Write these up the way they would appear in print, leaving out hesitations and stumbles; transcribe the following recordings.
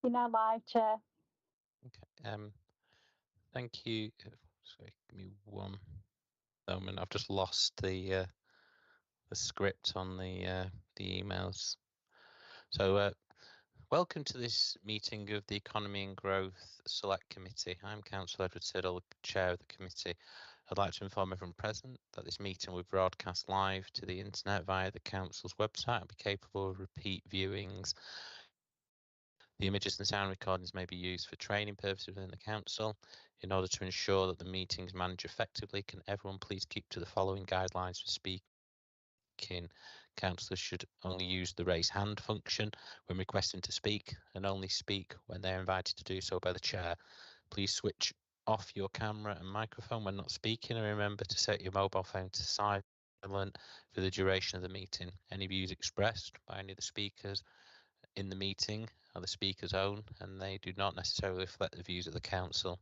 You're now live, Chair. Okay. Thank you. Sorry, give me one moment. I've just lost the script on the emails. So, welcome to this meeting of the Economy and Growth Select Committee. I'm Councillor Edward Siddle, Chair of the committee. I'd like to inform everyone present that this meeting will be broadcast live to the internet via the Council's website and be capable of repeat viewings. The images and sound recordings may be used for training purposes within the Council. In order to ensure that the meeting is managed effectively, can everyone please keep to the following guidelines for speaking? Councillors should only use the raise hand function when requesting to speak and only speak when they are invited to do so by the Chair. Please switch off your camera and microphone when not speaking, and remember to set your mobile phone to silent for the duration of the meeting. Any views expressed by any of the speakers in the meeting are the speaker's own, and they do not necessarily reflect the views of the Council.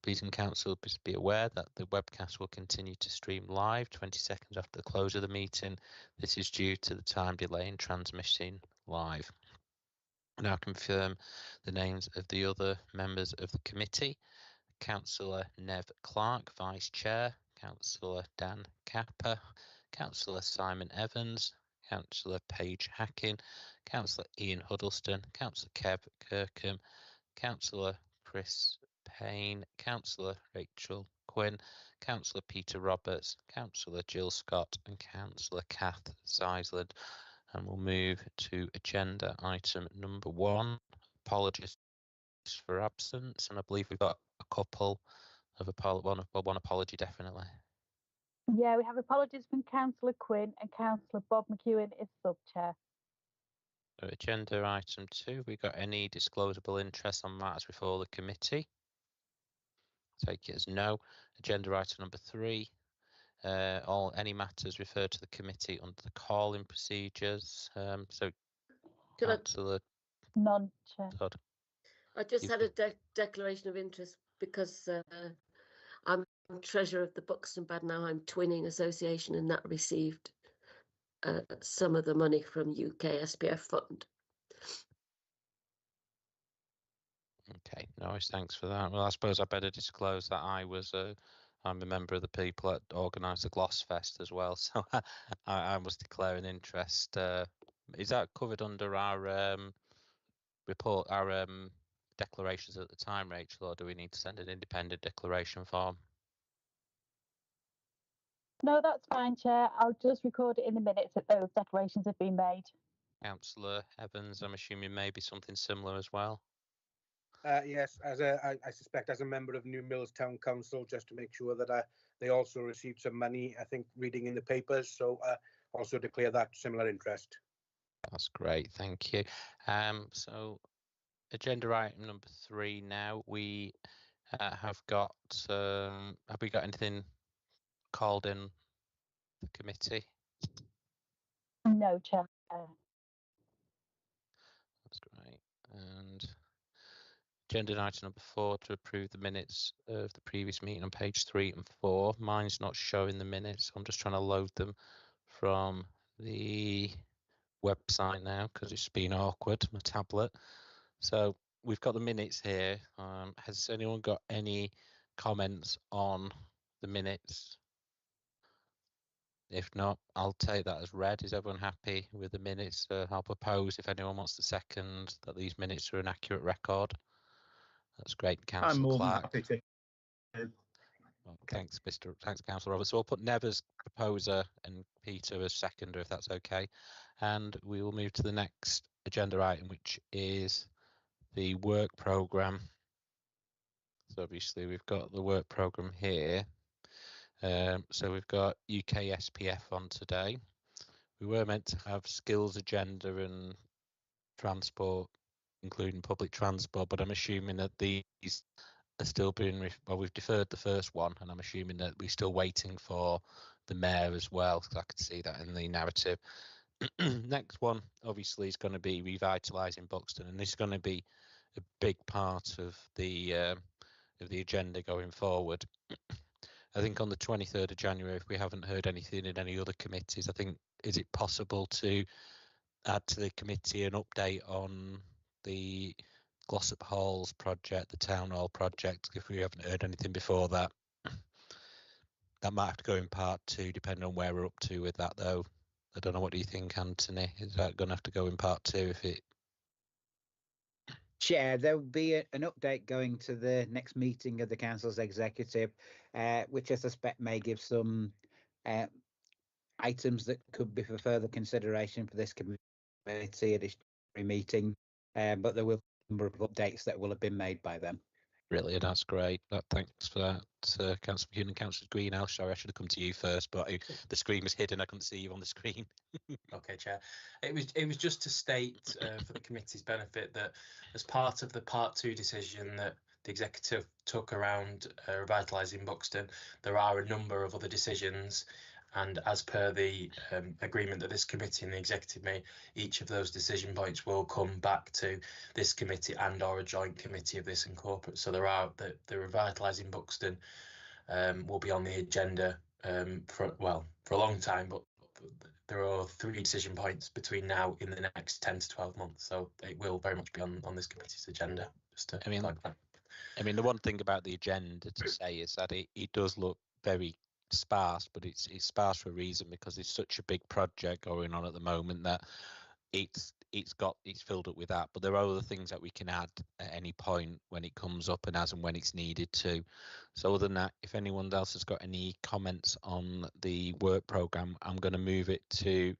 Please can Council be aware that the webcast will continue to stream live 20 seconds after the close of the meeting. This is due to the time delay in transmitting live. Now confirm the names of the other members of the committee. Councillor Nev Clark, Vice Chair, Councillor Dan Capper, Councillor Simon Evans, Councillor Paige Hacking, Councillor Ian Huddleston, Councillor Kev Kirkham, Councillor Chris Payne, Councillor Rachel Quinn, Councillor Peter Roberts, Councillor Jill Scott and Councillor Kath Zeisland. And we'll move to agenda item number 1, apologies for absence, and I believe we've got a couple of one apology definitely. Yeah, we have apologies from Councillor Quinn and Councillor Bob McEwen is sub-chair. So agenda item 2, we got any disclosable interest on matters before the committee? Take it as no. Agenda item number 3, any matters referred to the committee under the calling procedures. So Councillor None, Chair. Todd. I just had a declaration of interest because I'm treasurer of the Buxton Bad Nauheim Twinning Association, and that received some of the money from UK SPF fund. Okay, nice, thanks for that. Well, I suppose I better disclose that I'm a member of the people that organised the Glossfest as well, so I must declare an interest. Is that covered under our report, our declarations at the time, Rachel, or do we need to send an independent declaration form? No, that's fine, Chair. I'll just record it in the minutes that those declarations have been made. Councillor Evans, I'm assuming maybe something similar as well? Yes, I suspect as a member of New Mills Town Council, just to make sure that they also received some money, I think, reading in the papers, so also declare that similar interest. That's great, thank you. So agenda item number 3 now, we have we got anything called in the committee? No, Chair. That's great. And agenda item number 4, to approve the minutes of the previous meeting on page 3 and 4. Mine's not showing the minutes, so I'm just trying to load them from the website now because it's been awkward, my tablet. So we've got the minutes here. Has anyone got any comments on the minutes? If not, I'll take that as read. Is everyone happy with the minutes? I'll propose, if anyone wants to second, that these minutes are an accurate record. That's great, Councillor Clark. I'm more than happy to. Well, thanks, Councillor Roberts. So we'll put Nev as proposer and Peter as seconder, if that's okay. And we will move to the next agenda item, which is the work programme. So obviously we've got the work programme here. So we've got UK SPF on today. We were meant to have skills agenda and transport, including public transport, but I'm assuming that these are still being, well, we've deferred the first one, and I'm assuming that we're still waiting for the mayor as well, because I could see that in the narrative. Next one, obviously, is going to be revitalising Buxton, and this is going to be a big part of the agenda going forward. I think on the 23rd of January, if we haven't heard anything in any other committees, I think, is it possible to add to the committee an update on the Glossop Halls project, the Town Hall project, if we haven't heard anything before that, that might have to go in part 2, depending on where we're up to with that, though. I don't know, what do you think, Anthony? Is that going to have to go in part 2 if it... Chair, there will be an update going to the next meeting of the council's executive, which I suspect may give some items that could be for further consideration for this committee at this meeting, but there will be a number of updates that will have been made by them. Brilliant, that's great. Thanks for that, Councillor McEwen and Councillor Greenhouse. Sorry, I should have come to you first, but the screen was hidden. I couldn't see you on the screen. Okay, Chair. It was just to state for the committee's benefit that as part of the Part 2 decision that the executive took around revitalising Buxton, there are a number of other decisions. And as per the agreement that this committee and the executive made, each of those decision points will come back to this committee and or a joint committee of this and corporate. So there are the revitalising Buxton will be on the agenda for a long time, but there are 3 decision points between now in the next 10 to 12 months. So it will very much be on this committee's agenda. Just to flag that. I mean, the one thing about the agenda to say is that it does look very sparse, but it's sparse for a reason, because it's such a big project going on at the moment that it's filled up with that. But there are other things that we can add at any point when it comes up and as and when it's needed to. So other than that, if anyone else has got any comments on the work programme, I'm going to move it to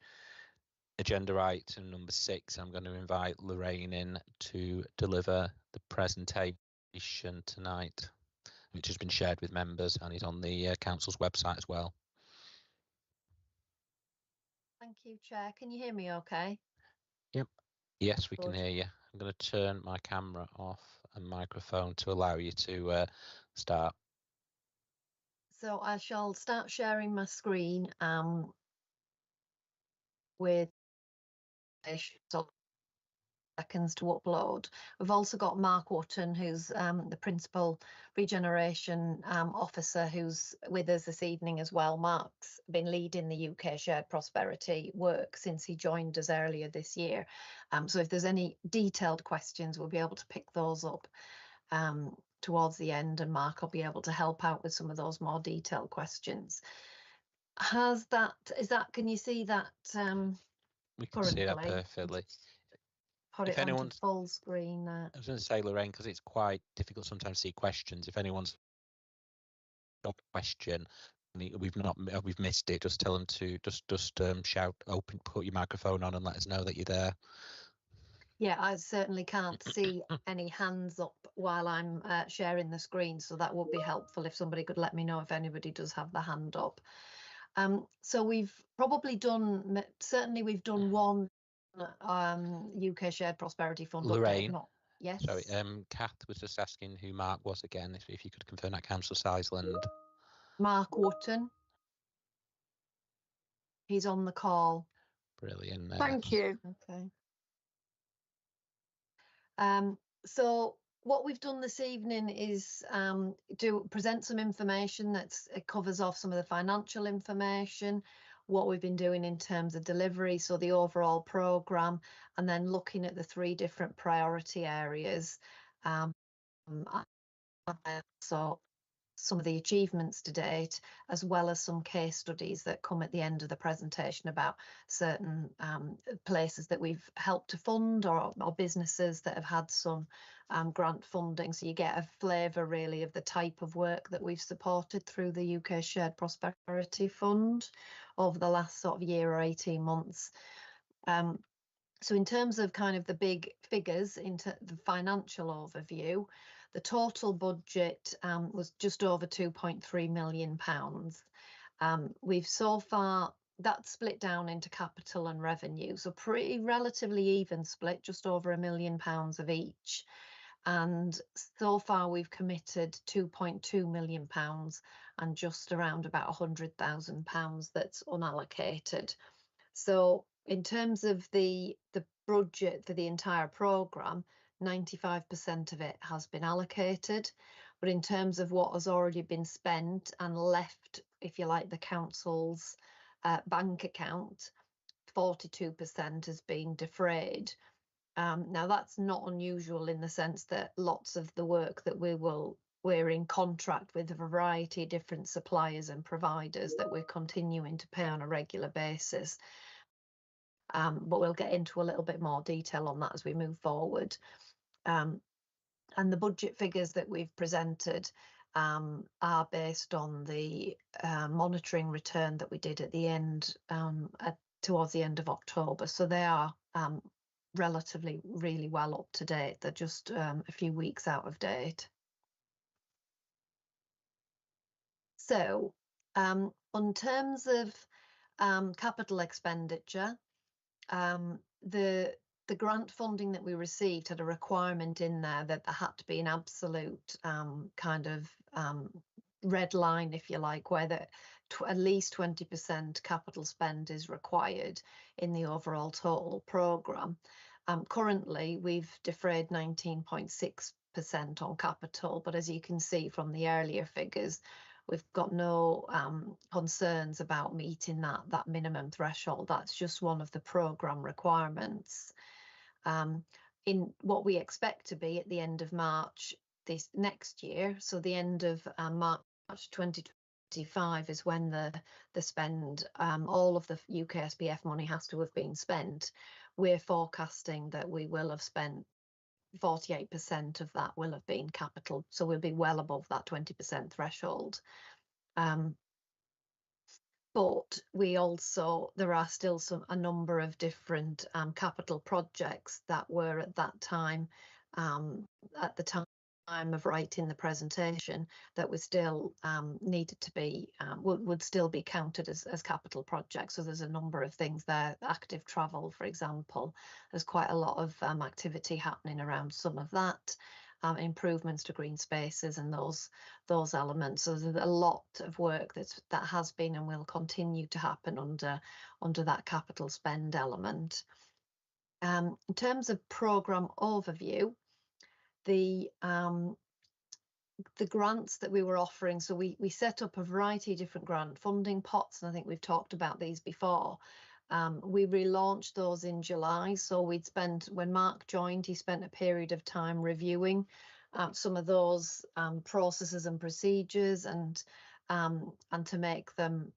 agenda item number 6. I'm going to invite Lorraine in to deliver the presentation tonight, which has been shared with members and is on the council's website as well. Thank you, Chair. Can you hear me okay? Yep. Yes, we can Good. hear you. I'm going to turn my camera off and microphone to allow you to start. So I shall start sharing my screen with seconds to upload. We've also got Mark Wotton, who's the Principal Regeneration Officer, who's with us this evening as well. Mark's been leading the UK Shared Prosperity work since he joined us earlier this year. So if there's any detailed questions, we'll be able to pick those up towards the end, and Mark will be able to help out with some of those more detailed questions. Can you see that? We can see that currently? perfectly. Put If it onto anyone's- full screen. I was going to say, Lorraine, because it's quite difficult sometimes to see questions. If anyone's got a question, we've missed it, just tell them to just shout, open, put your microphone on, and let us know that you're there. Yeah, I certainly can't see any hands up while I'm sharing the screen, so that would be helpful if somebody could let me know if anybody does have the hand up. So we've probably done, certainly we've done one UK Shared Prosperity Fund Lorraine, update. Yes. Sorry, Kath was just asking who Mark was again, if you could confirm that. Councillor Sizeland. Mark Wotton. He's on the call. Brilliant. Thank you. Okay. So what we've done this evening is present some information it covers off some of the financial information, what we've been doing in terms of delivery, so the overall programme, and then looking at the 3 different priority areas. So some of the achievements to date, as well as some case studies that come at the end of the presentation about certain places that we've helped to fund, or businesses that have had some grant funding. So you get a flavour really of the type of work that we've supported through the UK Shared Prosperity Fund over the last sort of year or 18 months. So in terms of kind of the big figures into the financial overview, the total budget was just over £2.3 million. We've so far, that's split down into capital and revenue, so pretty relatively even split, just over £1 million of each. And so far we've committed £2.2 million and just around about £100,000 that's unallocated. So in terms of the budget for the entire programme, 95% of it has been allocated, but in terms of what has already been spent and left, if you like, the council's bank account, 42% has been defrayed. Now that's not unusual in the sense that lots of the work that we're in contract with a variety of different suppliers and providers that we're continuing to pay on a regular basis. But we'll get into a little bit more detail on that as we move forward. And the budget figures that we've presented are based on the monitoring return that we did at the end, towards the end of October. So they are relatively really well up to date. They're just a few weeks out of date. So in terms of capital expenditure, the grant funding that we received had a requirement in there that there had to be an absolute kind of red line, if you like, where at least 20% capital spend is required in the overall total programme. Currently, we've defrayed 19.6% on capital, but as you can see from the earlier figures, we've got no concerns about meeting that minimum threshold. That's just one of the programme requirements. In what we expect to be at the end of March this next year, so the end of March 2025 is when the spend, all of the UKSPF money has to have been spent. We're forecasting that we will have spent 48% of that will have been capital, so we'll be well above that 20% threshold. But there are still a number of different capital projects that were at that time, at the time of writing the presentation, that was still needed to be, would still be counted as capital projects. So there's a number of things there. Active travel, for example, there's quite a lot of activity happening around some of that. Improvements to green spaces and those elements. So there's a lot of work that has been and will continue to happen under that capital spend element. In terms of programme overview, the grants that we were offering, so we set up a variety of different grant funding pots, and I think we've talked about these before. We relaunched those in July, so when Mark joined, he spent a period of time reviewing some of those processes and procedures and to make them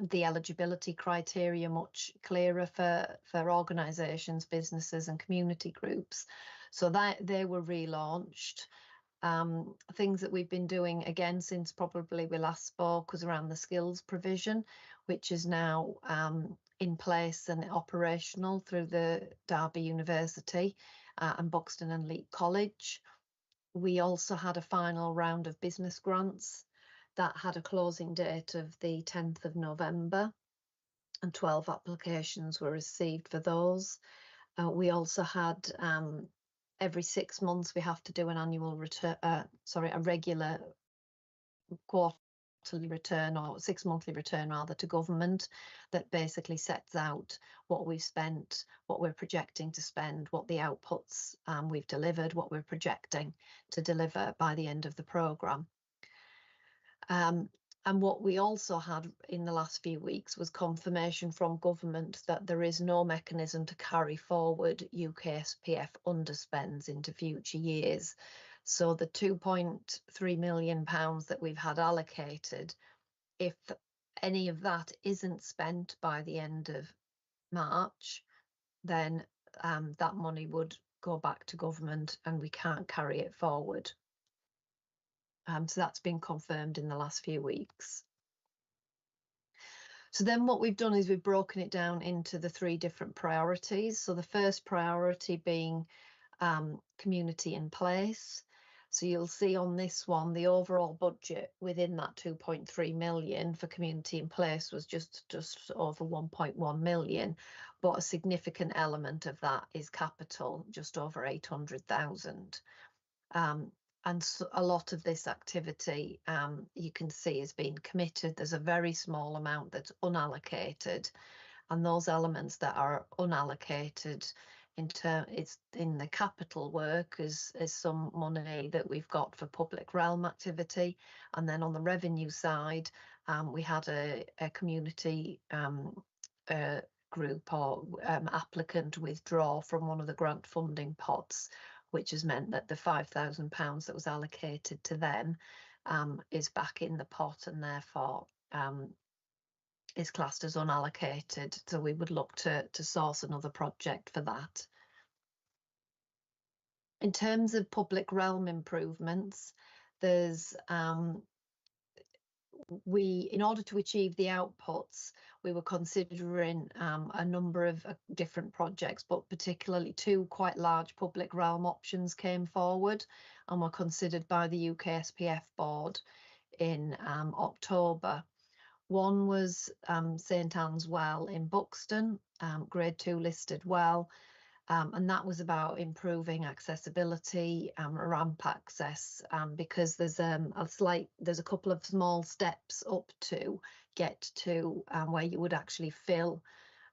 the eligibility criteria much clearer for organisations, businesses and community groups. So that they were relaunched. Things that we've been doing again since probably we last spoke was around the skills provision, which is now in place and operational through the Derby University and Buxton and Leek College. We also had a final round of business grants that had a closing date of the 10th of November, and 12 applications were received for those. We also had every 6 months we have to do an annual return, a regular quarterly return, or 6 monthly return rather, to government, that basically sets out what we've spent, what we're projecting to spend, what the outputs we've delivered, what we're projecting to deliver by the end of the programme. And what we also had in the last few weeks was confirmation from government that there is no mechanism to carry forward UKSPF underspends into future years. So the £2.3 million that we've had allocated, if any of that isn't spent by the end of March, then that money would go back to government and we can't carry it forward. So that's been confirmed in the last few weeks. So then what we've done is we've broken it down into the 3 different priorities. So the first priority being community in place. So you'll see on this one, the overall budget within that 2.3 million for community in place was just over 1.1 million, but a significant element of that is capital, just over 800,000. And so a lot of this activity you can see has been committed. There's a very small amount that's unallocated, and those elements that are unallocated it's in the capital work is some money that we've got for public realm activity, and then on the revenue side we had a community group or applicant withdraw from one of the grant funding pots, which has meant that the £5,000 that was allocated to them is back in the pot and therefore is classed as unallocated. So we would look to source another project for that. In terms of public realm improvements, there's in order to achieve the outputs, we were considering a number of different projects, but particularly 2 quite large public realm options came forward and were considered by the UK SPF board in October. One was St Anne's Well in Buxton, grade 2 listed well, and that was about improving accessibility, ramp access, because there's a couple of small steps up to get to where you would actually fill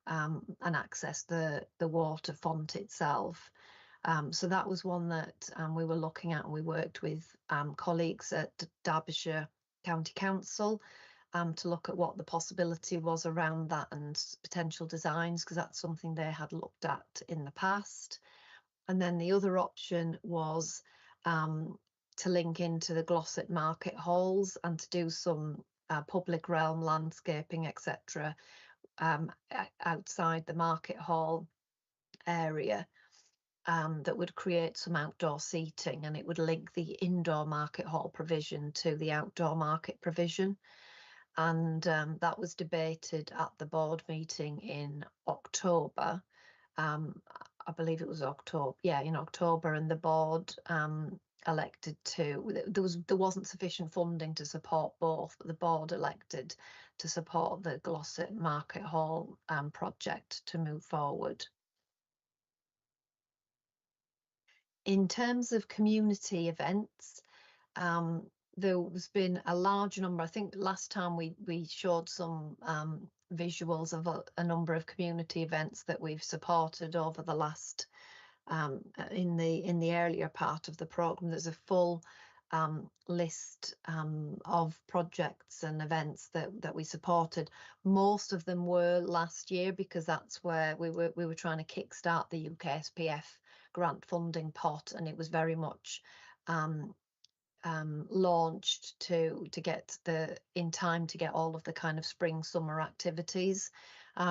and access the water font itself. So that was one that we were looking at, and we worked with colleagues at Derbyshire County Council to look at what the possibility was around that and potential designs, because that's something they had looked at in the past. And then the other option was to link into the Glossop market halls and to do some public realm landscaping, etc., outside the market hall area. That would create some outdoor seating, and it would link the indoor market hall provision to the outdoor market provision. And that was debated at the board meeting in October. I believe it was October, in October, and the board elected to, there wasn't sufficient funding to support both, but the board elected to support the Glossop Market Hall project to move forward. In terms of community events, there's been a large number. I think last time we showed some visuals of a number of community events that we've supported over the last in the earlier part of the programme. There's a full list of projects and events that we supported. Most of them were last year, because that's where we were trying to kickstart the UK SPF grant funding pot, and it was very much launched to get in time to get all of the kind of spring summer activities.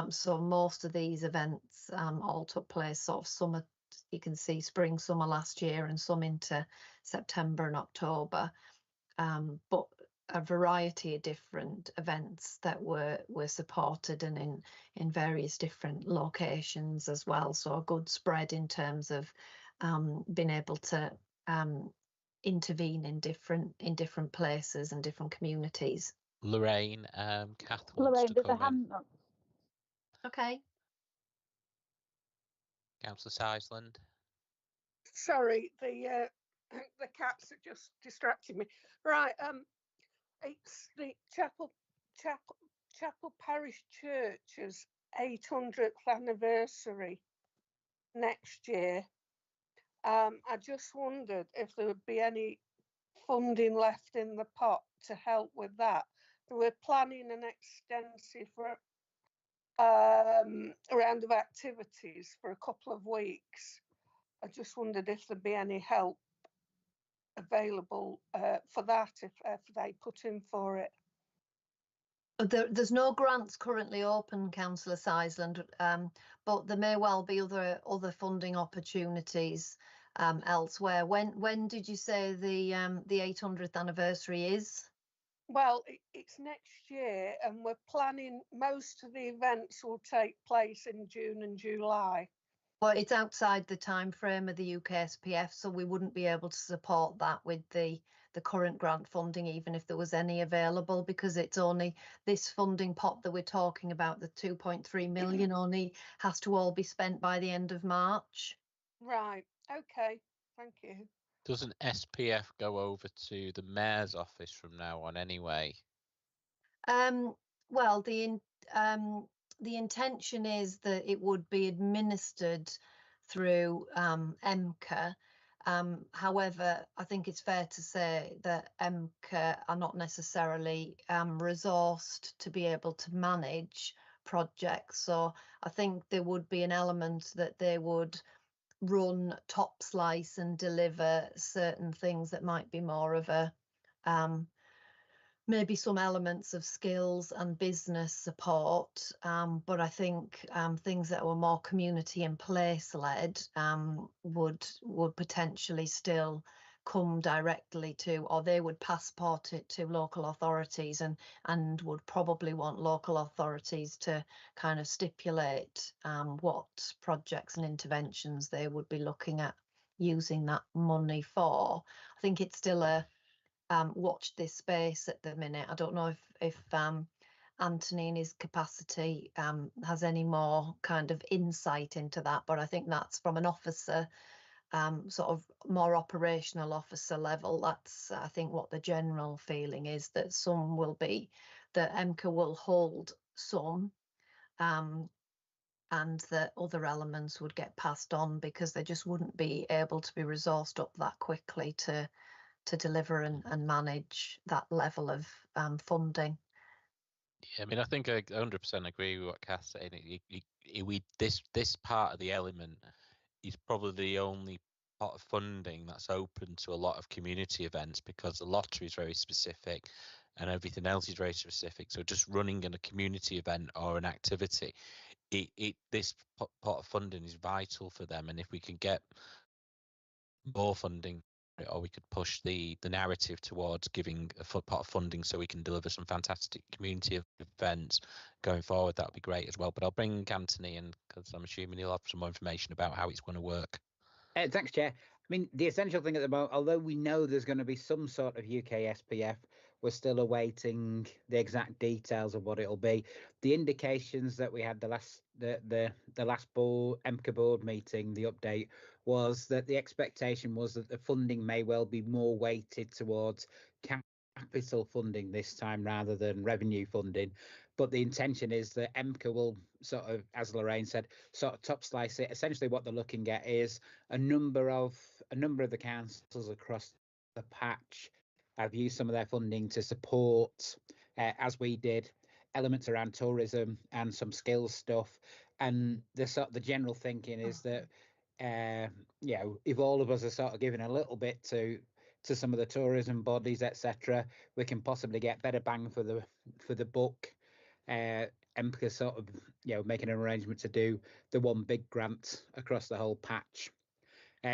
So most of these events all took place sort of summer. You can see spring summer last year and some into September and October, but a variety of different events that were supported and in various different locations as well. So a good spread in terms of being able to intervene in different places and different communities. Lorraine, Kath wants Lorraine, to there's a come in. hand up. Okay. Councillor Sizeland. Sorry, the cats are just distracting me. Right, it's the Chapel Parish Church's 800th anniversary next year. I just wondered if there would be any funding left in the pot to help with that. We're planning an extensive round of activities for a couple of weeks. I just wondered if there'd be any help available for that, if they put in for it. There's no grants currently open, Councillor Sizeland, but there may well be other funding opportunities elsewhere. When did you say the 800th anniversary is? Well, it's next year, and we're planning most of the events will take place in June and July. Well, it's outside the time frame of the UK SPF, so we wouldn't be able to support that with the current grant funding, even if there was any available, because it's only this funding pot that we're talking about, the 2.3 million, only has to all be spent by the end of March. Right, okay, thank you. Doesn't SPF go over to the Mayor's office from now on anyway? Well, the intention is that it would be administered through MCA. However, I think it's fair to say that MCA are not necessarily resourced to be able to manage projects. So I think there would be an element that they would run top slice and deliver certain things that might be more of a maybe some elements of skills and business support, but I think things that were more community and place led would potentially still come directly to, or they would passport it to local authorities, and would probably want local authorities to kind of stipulate what projects and interventions they would be looking at using that money for. I think it's still a watch this space at the minute. I don't know if Anthony in his capacity has any more kind of insight into that, but I think that's from an officer, sort of more operational officer level. That's, I think, what the general feeling is, that some will be, that EMCA will hold some, and that other elements would get passed on because they just wouldn't be able to be resourced up that quickly to deliver and manage that level of funding. Yeah, I mean, I think I 100% agree with what Kath's saying. This part of the element is probably the only part of funding that's open to a lot of community events, because the lottery is very specific and everything else is very specific. So just running in a community event or an activity, this part of funding is vital for them. And if we can get more funding, or we could push the narrative towards giving a part of funding so we can deliver some fantastic community events going forward, that would be great as well. But I'll bring Anthony in, because I'm assuming he'll have some more information about how it's going to work. Thanks, Chair. I mean, the essential thing at the moment, although we know there's going to be some sort of UK SPF, we're still awaiting the exact details of what it'll be. The indications that we had the last EMCA board meeting, the update, was that the expectation was that the funding may well be more weighted towards capital funding this time rather than revenue funding. But the intention is that EMCA will sort of, as Lorraine said, sort of top slice it. Essentially what they're looking at is a number of the councils across the patch have used some of their funding to support, as we did, elements around tourism and some skills stuff. And the general thinking is that if all of us are sort of giving a little bit to some of the tourism bodies, etc., we can possibly get better bang for the buck. EMCA sort of making an arrangement to do the one big grant across the whole patch.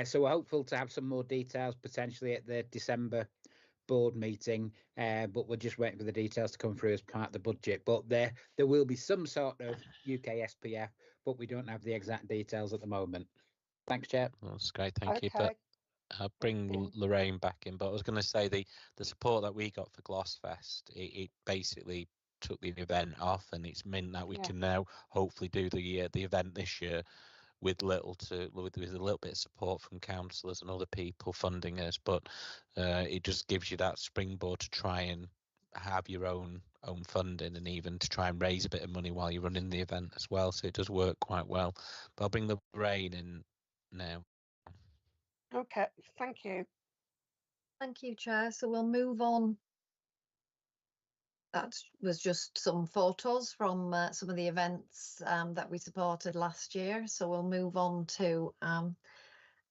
So we're hopeful to have some more details potentially at the December board meeting, but we're just waiting for the details to come through as part of the budget. But there will be some sort of UK SPF, but we don't have the exact details at the moment. Thanks, Chair. That's great, thank you. But I'll bring Lorraine back in. But I was going to say the support that we got for Glossfest, it basically took the event off, and it's meant that we can now hopefully do the event this year with a little bit of support from councillors and other people funding us. But it just gives you that springboard to try and have your own funding, and even to try and raise a bit of money while you're running the event as well. So it does work quite well. But I'll bring Lorraine in now. Okay, thank you. Thank you, Chair. So we'll move on. That was just some photos from some of the events that we supported last year. So we'll move on to,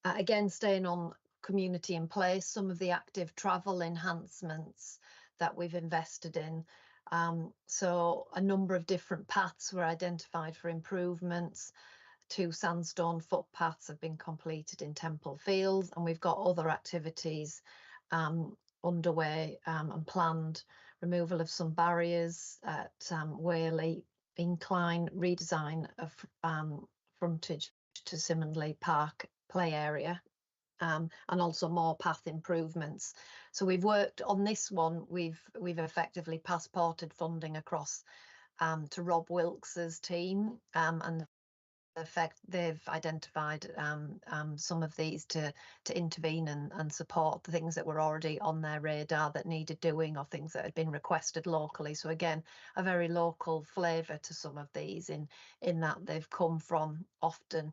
again, staying on community and place, some of the active travel enhancements that we've invested in. So a number of different paths were identified for improvements. 2 sandstone footpaths have been completed in Temple Fields, and we've got other activities underway and planned. Removal of some barriers at Whaley, incline, redesign of frontage to Simonley Park play area, and also more path improvements. So we've worked on this one. We've effectively passported funding across to Rob Wilkes's team, and effect they've identified some of these to intervene and support the things that were already on their radar that needed doing, or things that had been requested locally. So again, a very local flavour to some of these, in that they've come from often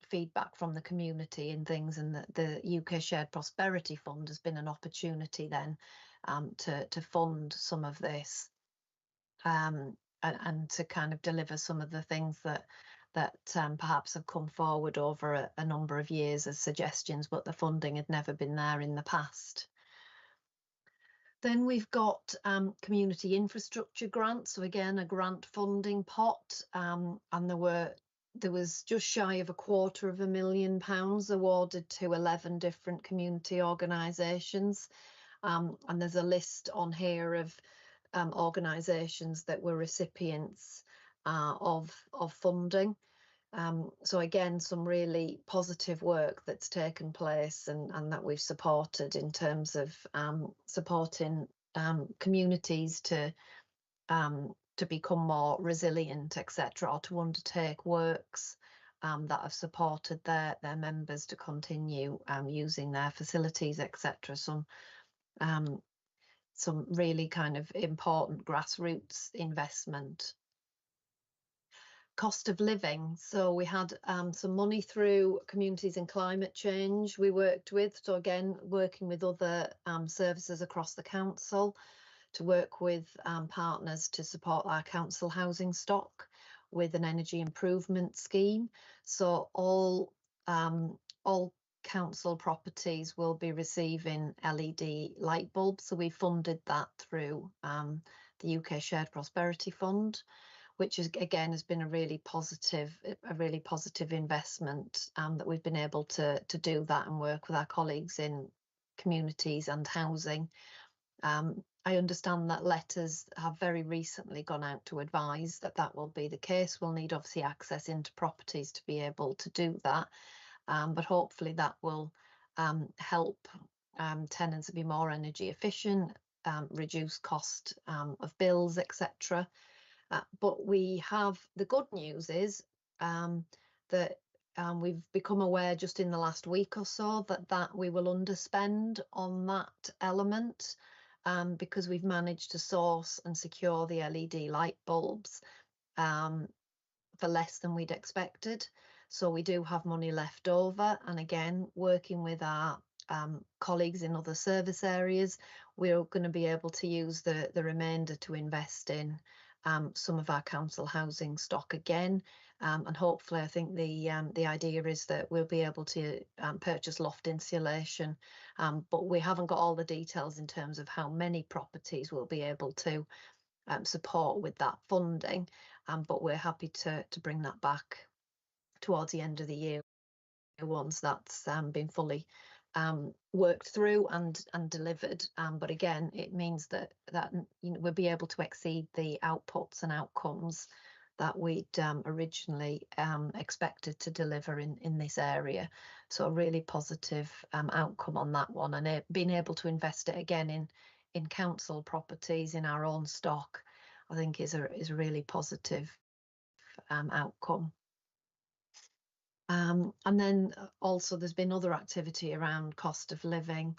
feedback from the community and things, and the UK Shared Prosperity Fund has been an opportunity then to fund some of this. and to kind of deliver some of the things that perhaps have come forward over a number of years as suggestions, but the funding had never been there in the past. Then we've got community infrastructure grants. So again, a grant funding pot, and there was just shy of £250,000 awarded to 11 different community organisations. And there's a list on here of organisations that were recipients of funding. So again, some really positive work that's taken place and that we've supported in terms of supporting communities to become more resilient, etc., or to undertake works that have supported their members to continue using their facilities, etc. Some really kind of important grassroots investment. Cost of living. So we had some money through Communities and Climate Change we worked with. So again, working with other services across the council to work with partners to support our council housing stock with an energy improvement scheme. So all council properties will be receiving LED light bulbs. So we funded that through the UK Shared Prosperity Fund, which is, again, has been a really positive investment that we've been able to do that and work with our colleagues in communities and housing. I understand that letters have very recently gone out to advise that that will be the case. We'll need obviously access into properties to be able to do that, but hopefully that will help tenants be more energy efficient, reduce cost of bills, etc. But we have, the good news is that we've become aware just in the last week or so that we will underspend on that element because we've managed to source and secure the LED light bulbs for less than we'd expected. So we do have money left over, and again, working with our colleagues in other service areas, we're going to be able to use the remainder to invest in some of our council housing stock again, and hopefully I think the idea is that we'll be able to purchase loft insulation, but we haven't got all the details in terms of how many properties we'll be able to support with that funding, but we're happy to bring that back towards the end of the year once that's been fully worked through and delivered, but again, it means that we'll be able to exceed the outputs and outcomes that we'd originally expected to deliver in this area. So a really positive outcome on that one, and being able to invest it again in council properties in our own stock, I think is a really positive outcome. And then also there's been other activity around cost of living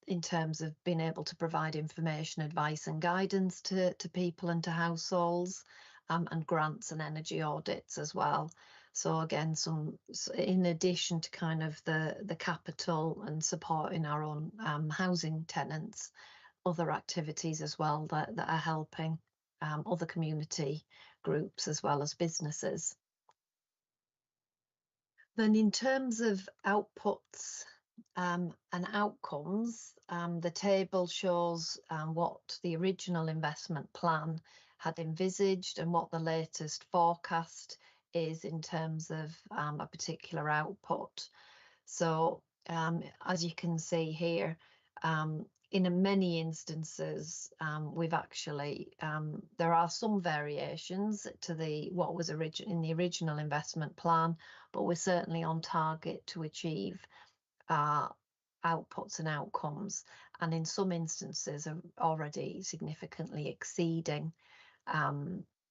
in terms of being able to provide information, advice and guidance to people and to households, and grants and energy audits as well. So again, in addition to kind of the capital and supporting our own housing tenants, other activities as well that are helping other community groups as well as businesses. Then in terms of outputs and outcomes, the table shows what the original investment plan had envisaged and what the latest forecast is in terms of a particular output. So as you can see here, in many instances, we've actually, there are some variations to what was in the original investment plan, but we're certainly on target to achieve outputs and outcomes, and in some instances are already significantly exceeding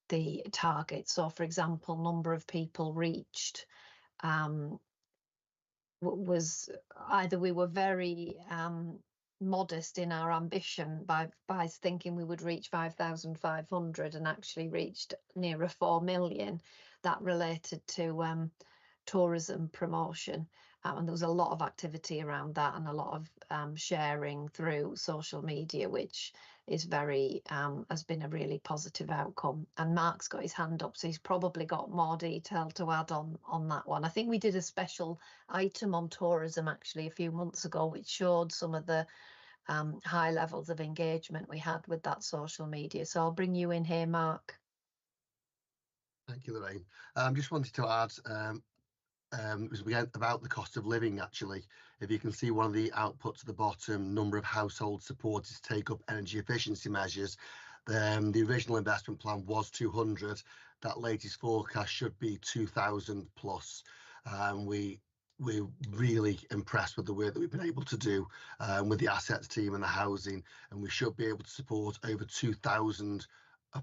the target. So for example, number of people reached was either we were very modest in our ambition by thinking we would reach 5,500 and actually reached nearer 4 million. That related to tourism promotion, and there was a lot of activity around that and a lot of sharing through social media, which is very has been a really positive outcome. And Mark's got his hand up, so he's probably got more detail to add on that one. I think we did a special item on tourism actually a few months ago, which showed some of the high levels of engagement we had with that social media. So I'll bring you in here, Mark. Thank you, Lorraine. Just wanted to add, it was again about the cost of living, actually. If you can see one of the outputs at the bottom, number of households supported to take up energy efficiency measures. The original investment plan was 200. That latest forecast should be 2,000 plus. We're really impressed with the work that we've been able to do with the assets team and the housing, and we should be able to support over 2,000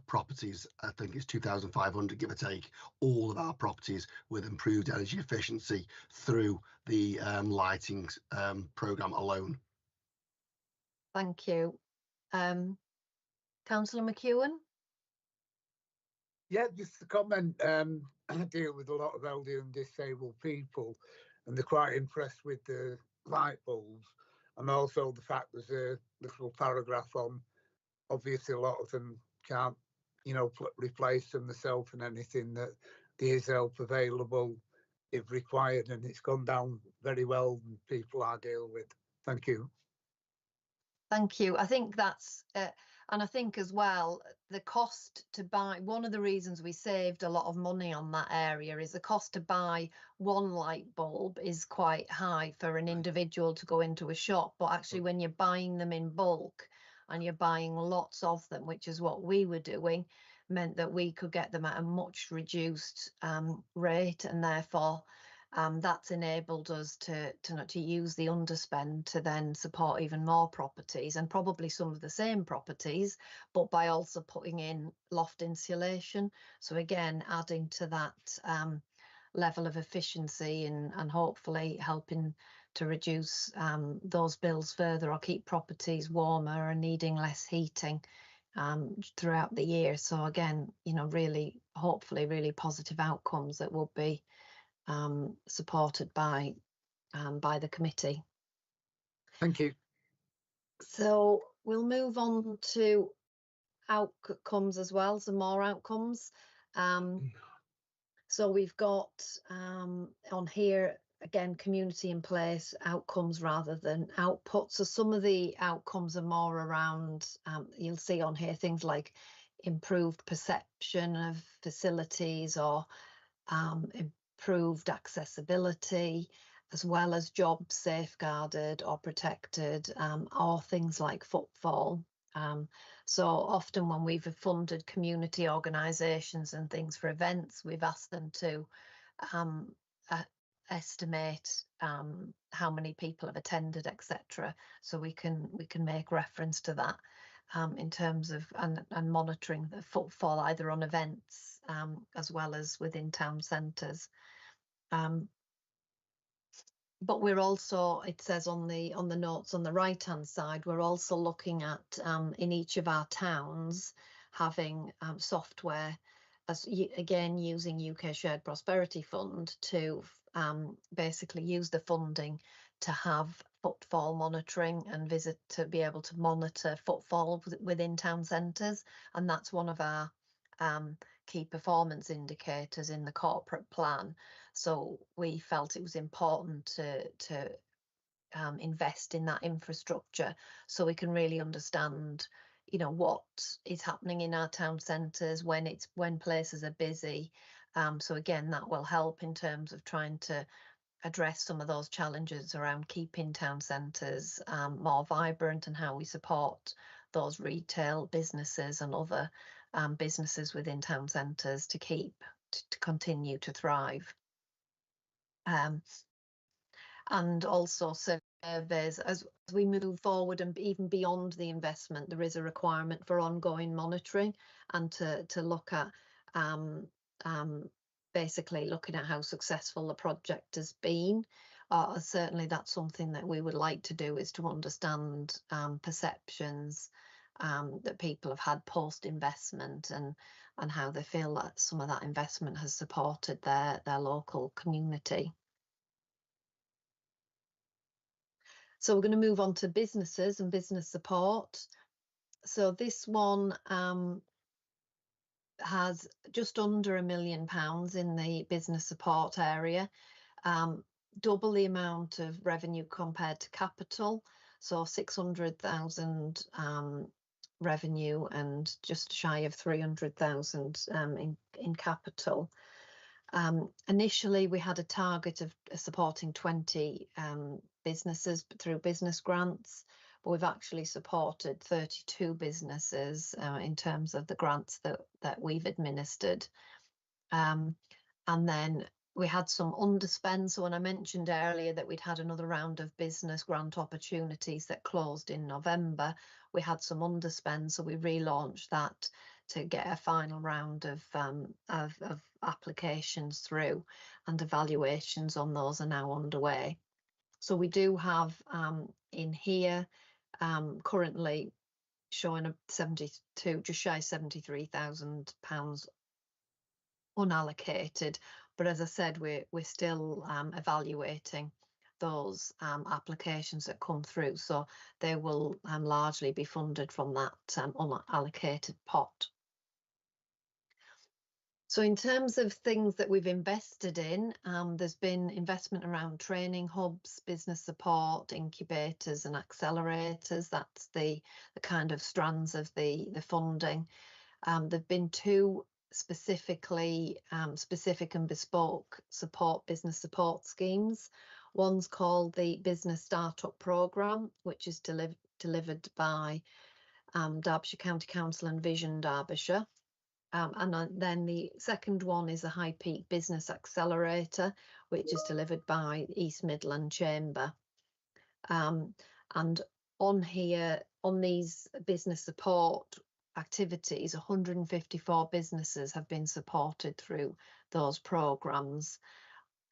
properties. I think it's 2,500, give or take, all of our properties with improved energy efficiency through the lighting programme alone. Thank you. Councillor McEwen? Yeah, just a comment. I deal with a lot of elderly and disabled people, and they're quite impressed with the light bulbs, and also the fact there's a little paragraph on, obviously a lot of them can't, replace them themselves and anything, that there is help available if required, and it's gone down very well in people I deal with. Thank you. Thank you. I think that's, and I think as well, the cost to buy, one of the reasons we saved a lot of money on that area is the cost to buy one light bulb is quite high for an individual to go into a shop. But actually, when you're buying them in bulk and you're buying lots of them, which is what we were doing, meant that we could get them at a much reduced rate, and therefore that's enabled us to use the underspend to then support even more properties, and probably some of the same properties, but by also putting in loft insulation. So again, adding to that level of efficiency and hopefully helping to reduce those bills further, or keep properties warmer and needing less heating throughout the year. So again, really, hopefully really positive outcomes that will be supported by the committee. Thank you. So we'll move on to outcomes as well, some more outcomes. So we've got on here again, community in place, outcomes rather than outputs. So some of the outcomes are more around, you'll see on here things like improved perception of facilities, or improved accessibility, as well as jobs safeguarded or protected, or things like footfall. So often when we've funded community organisations and things for events, we've asked them to estimate how many people have attended, etc. So we can make reference to that in terms of and monitoring the footfall either on events as well as within town centres. But we're also, it says on the notes on the right hand side, we're also looking at in each of our towns having software, as again using UK Shared Prosperity Fund to basically use the funding to have footfall monitoring and to be able to monitor footfall within town centres, and that's one of our key performance indicators in the corporate plan. So we felt it was important to invest in that infrastructure so we can really understand, what is happening in our town centres when places are busy. So again, that will help in terms of trying to address some of those challenges around keeping town centres more vibrant, and how we support those retail businesses and other businesses within town centres to continue to thrive. And also surveys, as we move forward and even beyond the investment, there is a requirement for ongoing monitoring and to look at basically looking at how successful the project has been. Certainly that's something that we would like to do, is to understand perceptions that people have had post-investment and how they feel that some of that investment has supported their local community. So we're going to move on to businesses and business support. So this one has just under £1 million in the business support area, double the amount of revenue compared to capital, so 600,000 revenue and just shy of 300,000 in capital. Initially, we had a target of supporting 20 businesses through business grants, but we've actually supported 32 businesses in terms of the grants that we've administered. And then we had some underspend. So when I mentioned earlier that we'd had another round of business grant opportunities that closed in November, we had some underspend, so we relaunched that to get a final round of applications through, and evaluations on those are now underway. So we do have in here currently showing a 72, just shy of £73,000 unallocated. But as I said, we're still evaluating those applications that come through, so they will largely be funded from that unallocated pot. So in terms of things that we've invested in, there's been investment around training hubs, business support, incubators and accelerators. That's the kind of strands of the funding. There've been two specific and bespoke business support schemes. One's called the Business Startup Programme, which is delivered by Derbyshire County Council and Vision Derbyshire. And then the second one is a High Peak Business Accelerator, which is delivered by East Midland Chamber. And on here, on these business support activities, 154 businesses have been supported through those programmes.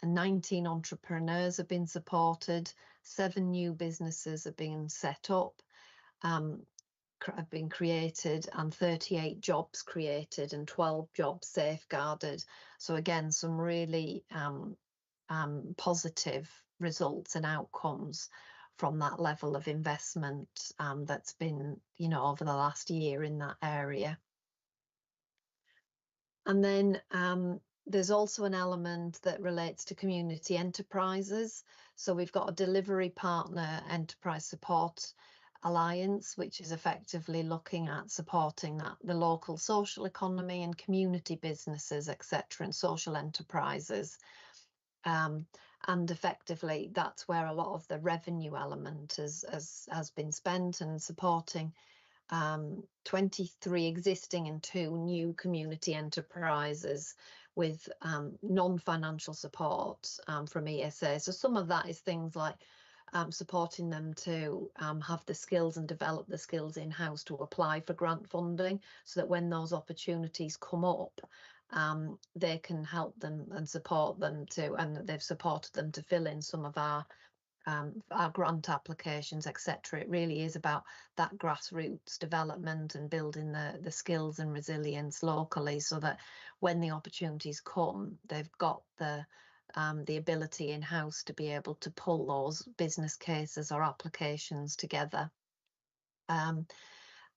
19 entrepreneurs have been supported, 7 new businesses have been set up, have been created, and 38 jobs created and 12 jobs safeguarded. So again, some really positive results and outcomes from that level of investment that's been, over the last year in that area. And then there's also an element that relates to community enterprises. So we've got a delivery partner enterprise support alliance, which is effectively looking at supporting the local social economy and community businesses, etc., and social enterprises. And effectively, that's where a lot of the revenue element has been spent, and supporting 23 existing and 2 new community enterprises with non-financial support from ESA. So some of that is things like supporting them to have the skills and develop the skills in-house to apply for grant funding, so that when those opportunities come up, they can help them and support them to, and they've supported them to fill in some of our grant applications, etc. It really is about that grassroots development and building the skills and resilience locally, so that when the opportunities come, they've got the ability in-house to be able to pull those business cases or applications together.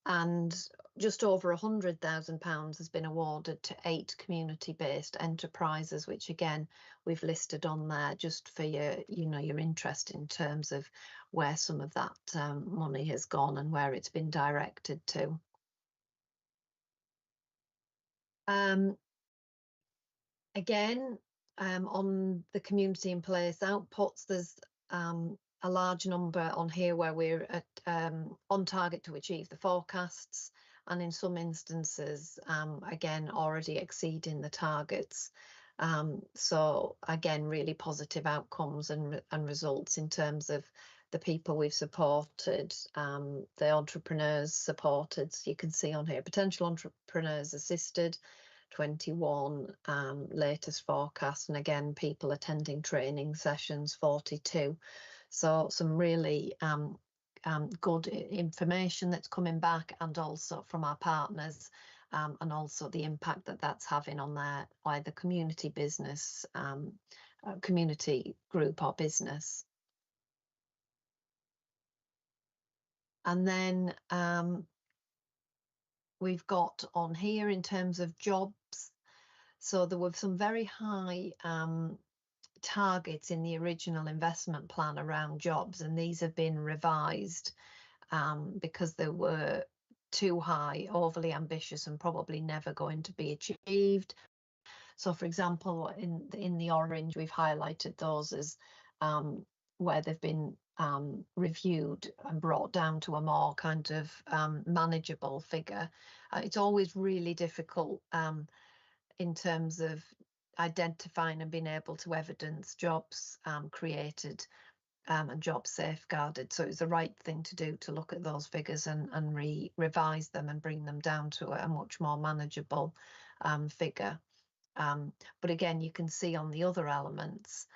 And just over £100,000 has been awarded to 8 community-based enterprises, which again we've listed on there just for your interest in terms of where some of that money has gone and where it's been directed to. Again, on the community in place outputs, there's a large number on here where we're on target to achieve the forecasts, and in some instances, again, already exceeding the targets. So again, really positive outcomes and results in terms of the people we've supported, the entrepreneurs supported. So you can see on here, potential entrepreneurs assisted, 21, latest forecast, and again, people attending training sessions, 42. So some really good information that's coming back, and also from our partners, and also the impact that that's having on their either community business, community group or business. And then we've got on here in terms of jobs. So there were some very high targets in the original investment plan around jobs, and these have been revised because they were too high, overly ambitious, and probably never going to be achieved. So, for example, in the orange, we've highlighted those as where they've been reviewed and brought down to a more kind of manageable figure. It's always really difficult in terms of identifying and being able to evidence jobs created and jobs safeguarded. So it's the right thing to do to look at those figures and revise them and bring them down to a much more manageable figure. But again, you can see on the other elements,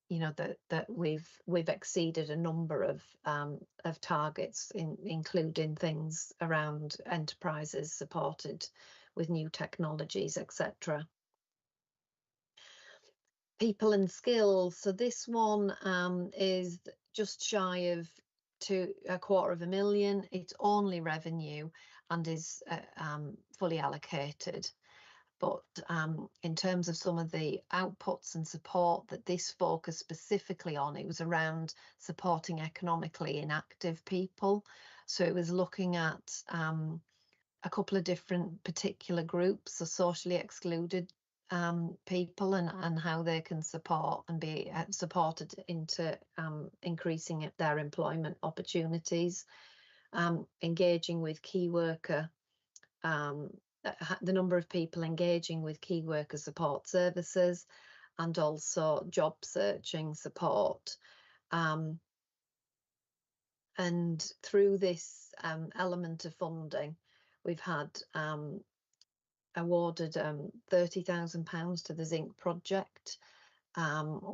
you know, that we've exceeded a number of targets, including things around enterprises supported with new technologies, etc. People and skills. So this one is just shy of $250,000. It's only revenue and is fully allocated. But in terms of some of the outputs and support that this focused specifically on, it was around supporting economically inactive people. So it was looking at a couple of different particular groups, so socially excluded people, and how they can support and be supported into increasing their employment opportunities, engaging with key worker, the number of people engaging with key worker support services, and also job searching support. And through this element of funding, we've had awarded £30,000 to the Zinc project.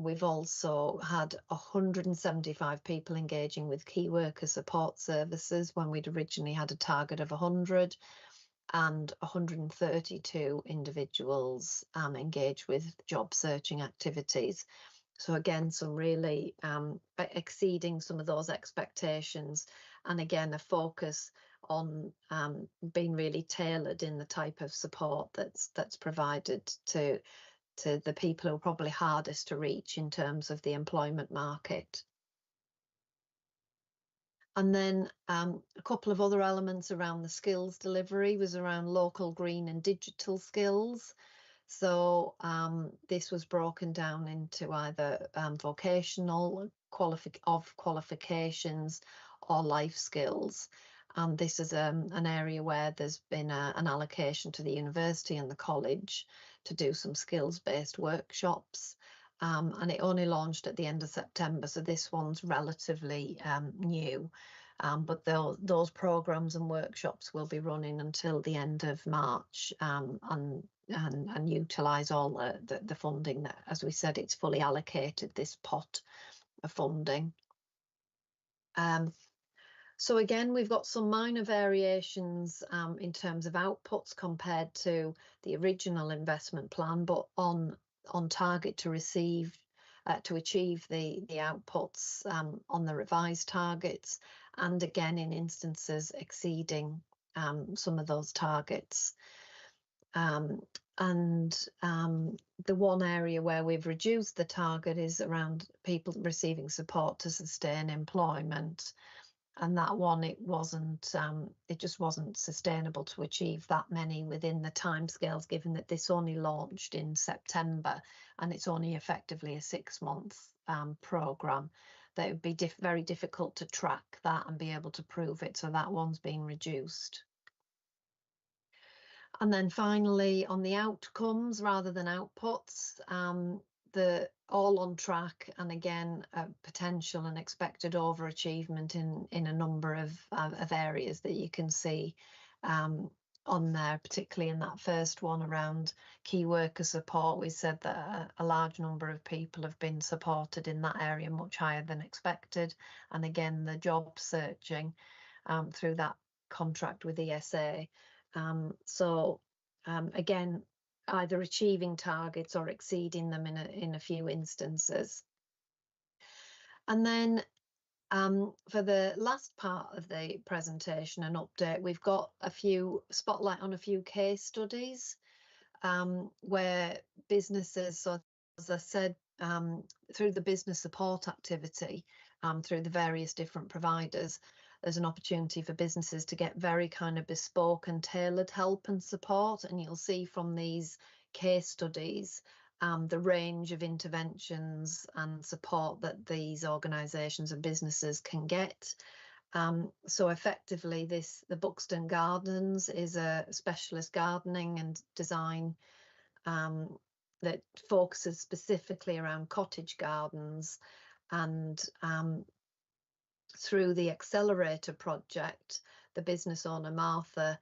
We've also had 175 people engaging with key worker support services when we'd originally had a target of 100, and 132 individuals engaged with job searching activities. So again, some really exceeding some of those expectations, and again, a focus on being really tailored in the type of support that's provided to the people who are probably hardest to reach in terms of the employment market. And then a couple of other elements around the skills delivery was around local, green and digital skills. So this was broken down into either vocational qualifications or life skills. And this is an area where there's been an allocation to the university and the college to do some skills-based workshops. And it only launched at the end of September, so this one's relatively new. But those programmes and workshops will be running until the end of March, and utilise all the funding that, as we said, it's fully allocated, this pot of funding. So again, we've got some minor variations in terms of outputs compared to the original investment plan, but on target to achieve the outputs on the revised targets, and again in instances exceeding some of those targets. And the one area where we've reduced the target is around people receiving support to sustain employment. And that one, it just wasn't sustainable to achieve that many within the timescales, given that this only launched in September and it's only effectively a 6-month programme. That it would be very difficult to track that and be able to prove it. So that one's been reduced. And then finally, on the outcomes rather than outputs, the all on track, and again potential and expected overachievement in a number of areas that you can see on there, particularly in that first one around key worker support. We said that a large number of people have been supported in that area, much higher than expected, and again the job searching through that contract with ESA. Again, either achieving targets or exceeding them in a few instances. And then For the last part of the presentation and update, we've got a few spotlight on a few case studies where businesses, so as I said, through the business support activity, through the various different providers, there's an opportunity for businesses to get very kind of bespoke and tailored help and support. And you'll see from these case studies the range of interventions and support that these organisations and businesses can get. So effectively, the Buxton Gardens is a specialist gardening and design that focuses specifically around cottage gardens, and through the Accelerator project, the business owner Martha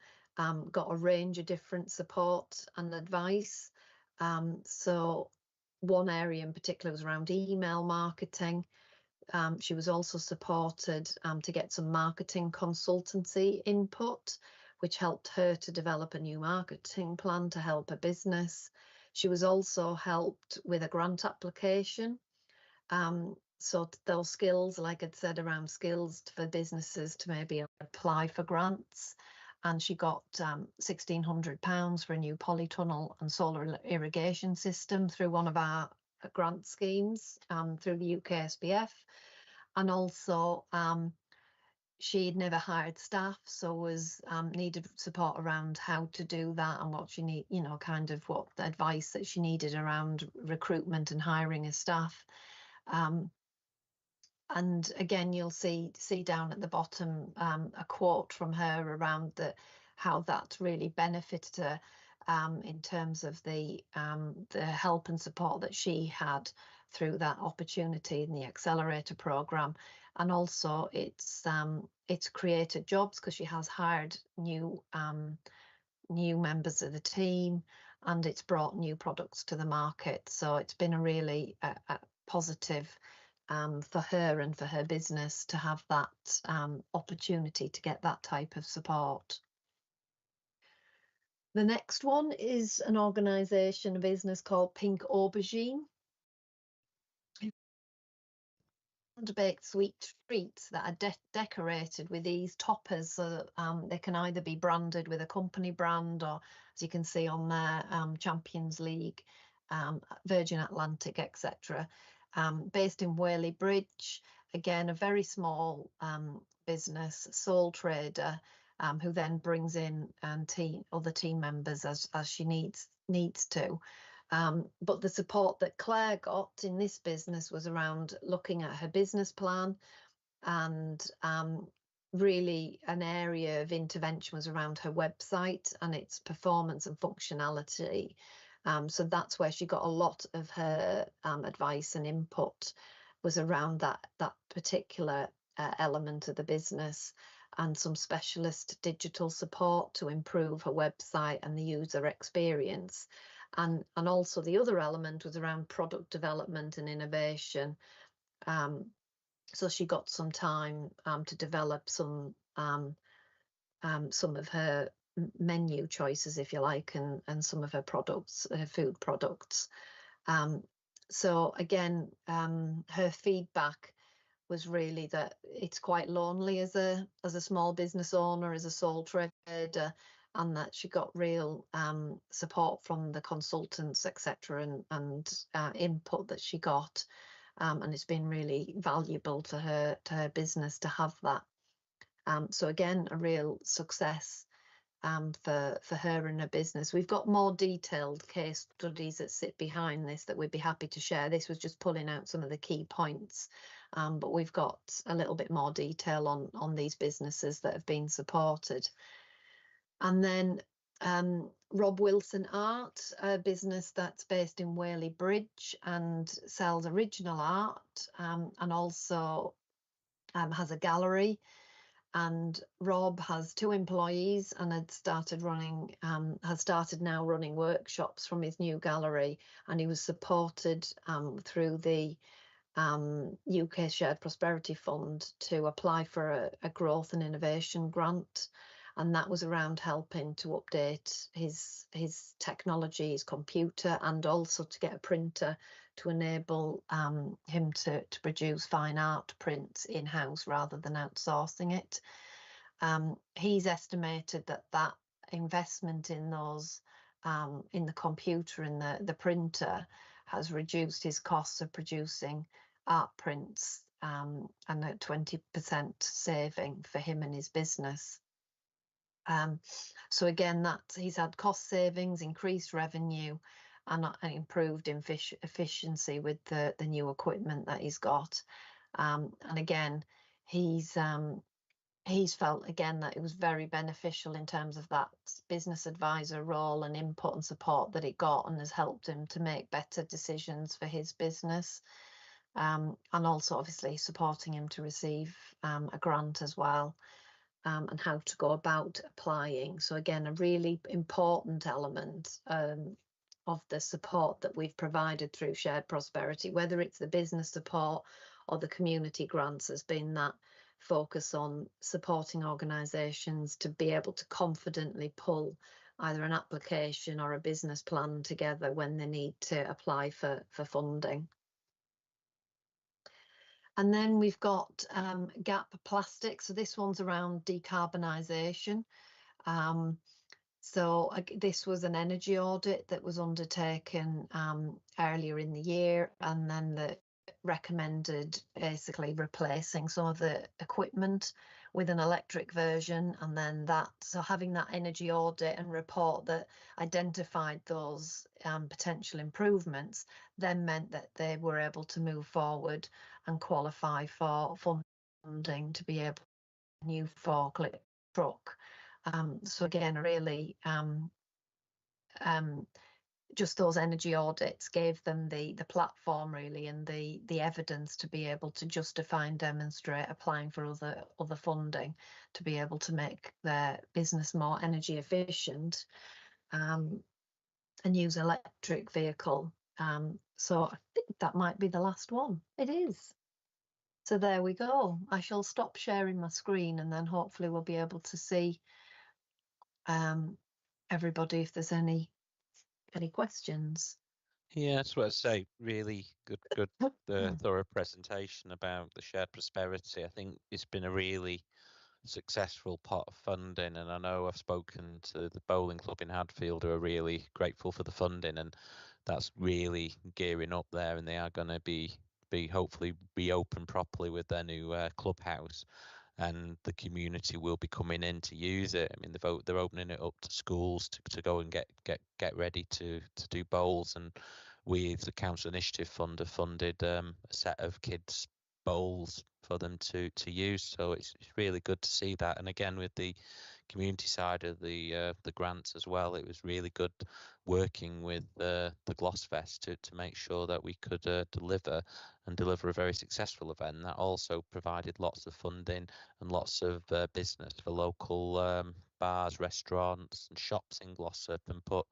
got a range of different support and advice. So one area in particular was around email marketing. She was also supported to get some marketing consultancy input, which helped her to develop a new marketing plan to help her business. She was also helped with a grant application. So those skills, like I'd said, around skills for businesses to maybe apply for grants. And she got £1,600 for a new polytunnel and solar irrigation system through one of our grant schemes through the UKSBF. And also she'd never hired staff, so was needed support around how to do that and what she need, you know, kind of what the advice that she needed around recruitment and hiring of staff. And again, you'll see down at the bottom a quote from her around how that really benefited her in terms of the help and support that she had through that opportunity in the Accelerator programme. And also it's created jobs because she has hired new members of the team, and it's brought new products to the market. So it's been a really positive for her and for her business to have that opportunity to get that type of support. The next one is an organisation, a business called Pink Aubergine. Baked sweet treats that are decorated with these toppers, so they can either be branded with a company brand, or as you can see on there, Champions League, Virgin Atlantic, etc. Based in Whaley Bridge, again a very small business, sole trader, who then brings in other team members as she needs to. But the support that Claire got in this business was around looking at her business plan, and really an area of intervention was around her website and its performance and functionality. So that's where she got a lot of her advice and input, was around that particular element of the business, and some specialist digital support to improve her website and the user experience. And also the other element was around product development and innovation. So she got some time to develop some of her menu choices, if you like, and some of her products, her food products. So again, her feedback was really that it's quite lonely as a small business owner, as a sole trader, and that she got real support from the consultants, etc., and input that she got, and it's been really valuable to her business to have that. So again, a real success for her and her business. We've got more detailed case studies that sit behind this that we'd be happy to share. This was just pulling out some of the key points, but we've got a little bit more detail on these businesses that have been supported. And then Rob Wilson Art, a business that's based in Whaley Bridge and sells original art, and also has a gallery. And Rob has 2 employees and has started now running workshops from his new gallery, and he was supported through the UK Shared Prosperity Fund to apply for a growth and innovation grant. and that was around helping to update his technology, his computer, and also to get a printer to enable him to produce fine art prints in-house rather than outsourcing it. He's estimated that investment in those in the computer and the printer has reduced his costs of producing art prints, and a 20% saving for him and his business. So again, that he's had cost savings, increased revenue, and improved efficiency with the new equipment that he's got. And again, he's felt again that it was very beneficial in terms of that business advisor role and input and support that it got, and has helped him to make better decisions for his business. And also obviously supporting him to receive a grant as well, and how to go about applying. So again, a really important element of the support that we've provided through Shared Prosperity, whether it's the business support or the community grants, has been that focus on supporting organisations to be able to confidently pull either an application or a business plan together when they need to apply for funding. And then we've got GAP Plastic. So this one's around decarbonisation. So this was an energy audit that was undertaken earlier in the year, and then the recommended basically replacing some of the equipment with an electric version, and then so having that energy audit and report that identified those potential improvements then meant that they were able to move forward and qualify for funding to be able to new forklift truck. So again, really just those energy audits gave them the platform really, and the evidence to be able to justify and demonstrate applying for other funding to be able to make their business more energy efficient, and use electric vehicle. So I think that might be the last one. It is. So there we go. I shall stop sharing my screen, and then hopefully we'll be able to see everybody if there's any questions. Yeah, that's what I say. Really good thorough presentation about the Shared Prosperity. I think it's been a really successful pot of funding, and I know I've spoken to the bowling club in Hadfield who are really grateful for the funding, and that's really gearing up there, and they are going to be hopefully reopened properly with their new clubhouse, and the community will be coming in to use it. I mean, they're opening it up to schools to go and get ready to do bowls, and we, the Council Initiative Fund, have funded a set of kids' bowls for them to use. So it's really good to see that. And again, with the community side of the grants as well, it was really good working with the Glossfest to make sure that we could deliver a very successful event. That also provided lots of funding and lots of business for local bars, restaurants and shops in Glossop, and put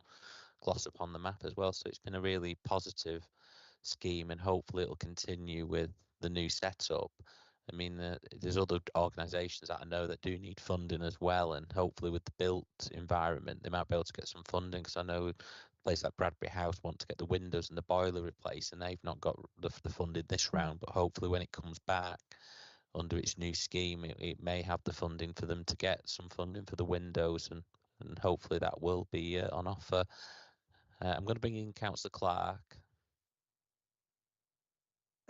Glossop on the map as well. So it's been a really positive scheme, and hopefully it'll continue with the new setup. I mean, there's other organisations that I know that do need funding as well, and hopefully with the built environment, they might be able to get some funding, because I know a place like Bradbury House want to get the windows and the boiler replaced, and they've not got the funding this round, but hopefully when it comes back under its new scheme, it may have the funding for them to get some funding for the windows, and hopefully that will be on offer. I'm going to bring in Councillor Clark.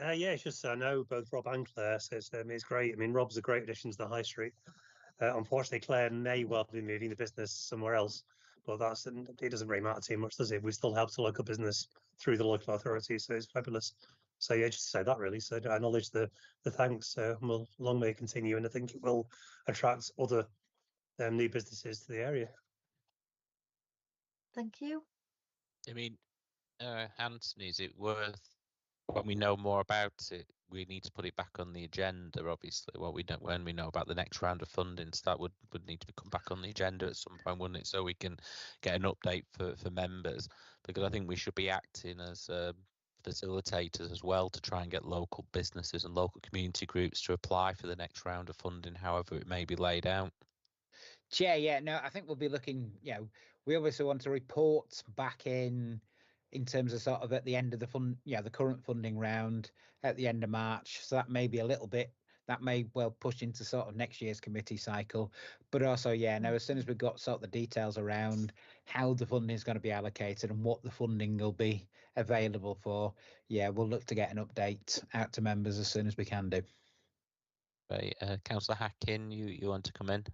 Yeah, it's just I know both Rob and Claire, so it's great. I mean, Rob's a great addition to the high street. Unfortunately, Claire may well be moving the business somewhere else, but it doesn't really matter too much, does it? We still help the local business through the local authority, so it's fabulous. So yeah, just to say that really. So I acknowledge the thanks. Long may it continue, and I think it will attract other new businesses to the area. Thank you. I mean, Anthony, is it worth, when we know more about it, we need to put it back on the agenda, obviously, when we know about the next round of funding, so that would need to come back on the agenda at some point, wouldn't it, so we can get an update for members, because I think we should be acting as facilitators as well to try and get local businesses and local community groups to apply for the next round of funding, however it may be laid out. Chair, yeah, no, I think we'll be looking, we obviously want to report back in terms of sort of at the end of the the current funding round at the end of March. So that may be a little bit, that may well push into sort of next year's committee cycle. But also, now as soon as we've got sort of the details around how the funding is going to be allocated and what the funding will be available for, we'll look to get an update out to members as soon as we can do. Right, Councillor Hackin, you want to come in?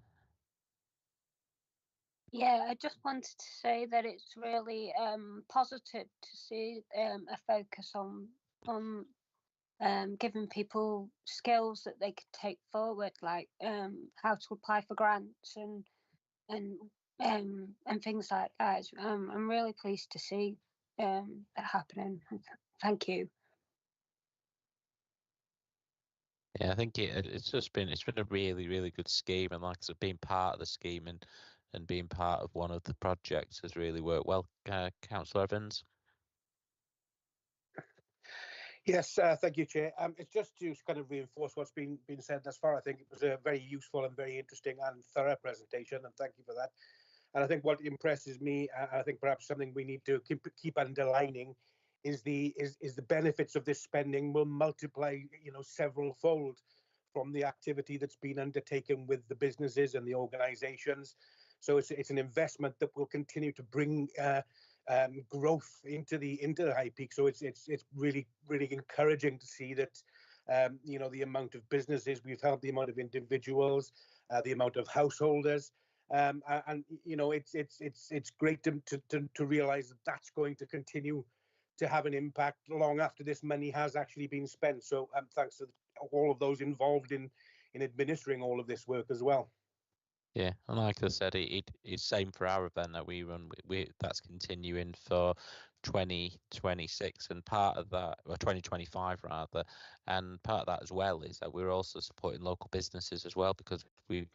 Yeah, I just wanted to say that it's really positive to see a focus on giving people skills that they could take forward, like how to apply for grants and things like that. I'm really pleased to see that happening. Thank you. Yeah, I think it's been a really good scheme, and like I said, being part of the scheme and being part of one of the projects has really worked well. Councillor Evans. Yes, thank you, Chair. It's just to kind of reinforce what's been said thus far. I think it was a very useful and very interesting and thorough presentation, and thank you for that. And I think what impresses me, I think perhaps something we need to keep underlining, is the benefits of this spending will multiply, several fold from the activity that's been undertaken with the businesses and the organisations. So it's an investment that will continue to bring growth into the High Peak. So it's really encouraging to see that the amount of businesses we've helped, the amount of individuals, the amount of householders, and it's great to realise that that's going to continue to have an impact long after this money has actually been spent. So thanks to all of those involved in administering all of this work as well. Yeah, and like I said, it's same for our event that we run. That's continuing for 2026, and part of that, or 2025 rather, and part of that as well is that we're also supporting local businesses as well, because we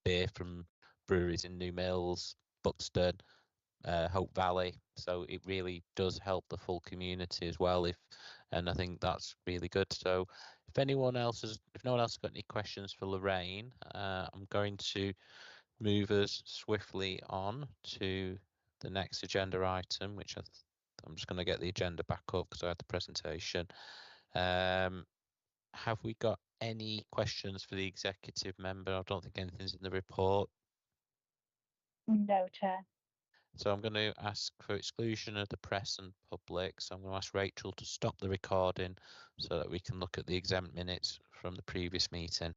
beer from breweries in New Mills, Buxton, Hope Valley, so it really does help the full community as well. And I think that's really good. So if no one else has got any questions for Lorraine, I'm going to move us swiftly on to the next agenda item, which I'm just going to get the agenda back up because I had the presentation. Have we got any questions for the executive member? I don't think anything's in the report. No, Chair. So I'm going to ask for exclusion of the press and public. So I'm going to ask Rachel to stop the recording so that we can look at the exempt minutes from the previous meeting.